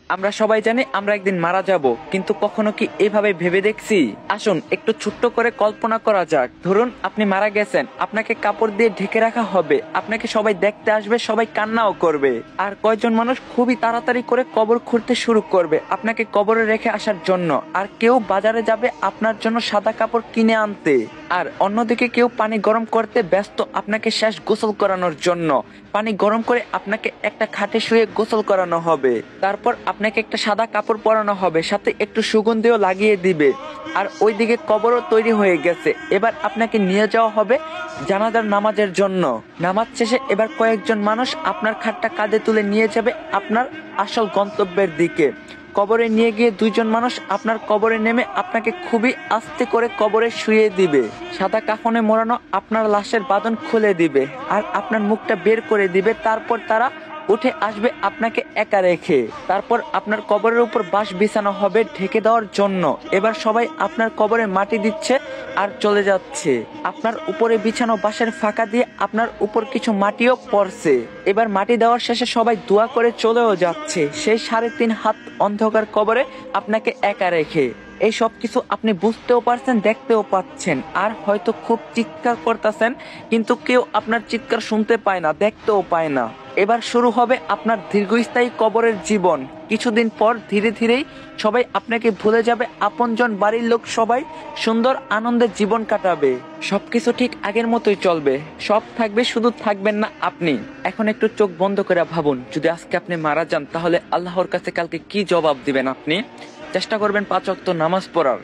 আমরা সবাই জানি আমরা একদিন মারা যাব, কিন্তু কখনো কি এভাবে ভেবে দেখছি? আসুন একটু ছোট্ট করে কল্পনা করা যাক। ধরুন আপনি মারা গেছেন, আপনাকে কাপড় দিয়ে ঢেকে রাখা হবে, আপনাকে সবাই দেখতে আসবে, সবাই কান্নাও করবে। আর কয়জন মানুষ খুবই তাড়াতাড়ি করে কবর খুঁড়তে শুরু করবে আপনাকে কবরে রেখে আসার জন্য। আর কেউ বাজারে যাবে আপনার জন্য সাদা কাপড় কিনে আনতে। আর অন্যদিকে কেউ পানি গরম করতে ব্যস্ত আপনাকে শেষ গোসল করানোর জন্য। পানি গরম করে আপনাকে একটা খাটে শুয়ে গোসল করানো হবে। তারপর আপনাকে একটা সাদা কাপড় পরানো হবে, সাথে একটু সুগন্ধিও লাগিয়ে দিবে। আর ওইদিকে কবরও তৈরি হয়ে গেছে। এবার আপনাকে নিয়ে যাওয়া হবে জানাজার নামাজের জন্য। নামাজ শেষে এবার কয়েকজন মানুষ আপনার খাটটা কাঁধে তুলে নিয়ে যাবে আপনার আসল গন্তব্যের দিকে। কবরে নিয়ে গিয়ে দুইজন মানুষ আপনার কবরে নেমে আপনাকে খুবই আস্তে করে কবরে শুয়ে দিবে। সাদা কাফনে মোড়ানো আপনার লাশের বাঁধন খুলে দিবে আর আপনার মুখটা বের করে দিবে। তারপর তারা উঠে আসবে আপনাকে একা রেখে। তারপর আপনার কবরের উপর বাঁশ বিছানো হবে ঢেকে দেওয়ার জন্য। এবার সবাই আপনার কবরে মাটি দিচ্ছে আর চলে যাচ্ছে। আপনার উপরে বিছানো বাঁশের ফাঁকা দিয়ে আপনার উপর কিছু মাটিও পড়ছে। এবার মাটি দেওয়ার শেষে সবাই দোয়া করে চলেও যাচ্ছে সেই 3.5 হাত অন্ধকার কবরে আপনাকে একা রেখে। এই সব কিছু আপনি বুঝতেও পারছেন, দেখতেও পাচ্ছেন, আর হয়তো খুব চিৎকার করতেছেন, কিন্তু কেউ আপনার চিৎকার শুনতে পায় না, দেখতেও পায় না। এবার শুরু হবে আপনার দীর্ঘস্থায়ী কবরের জীবন। কিছুদিন পর ধীরে ধীরেই সবাই আপনাকে ভুলে যাবে, আপনজন বাড়ির লোক সবাই সুন্দর আনন্দের জীবন কাটাবে। সবকিছু ঠিক আগের মতোই চলবে, সব থাকবে, শুধু থাকবেন না আপনি। এখন একটু চোখ বন্ধ করে ভাবুন, যদি আজকে আপনি মারা যান তাহলে আল্লাহর কাছে কালকে কি জবাব দিবেন আপনি? চেষ্টা করবেন 5 ওয়াক্ত নামাজ পড়ার।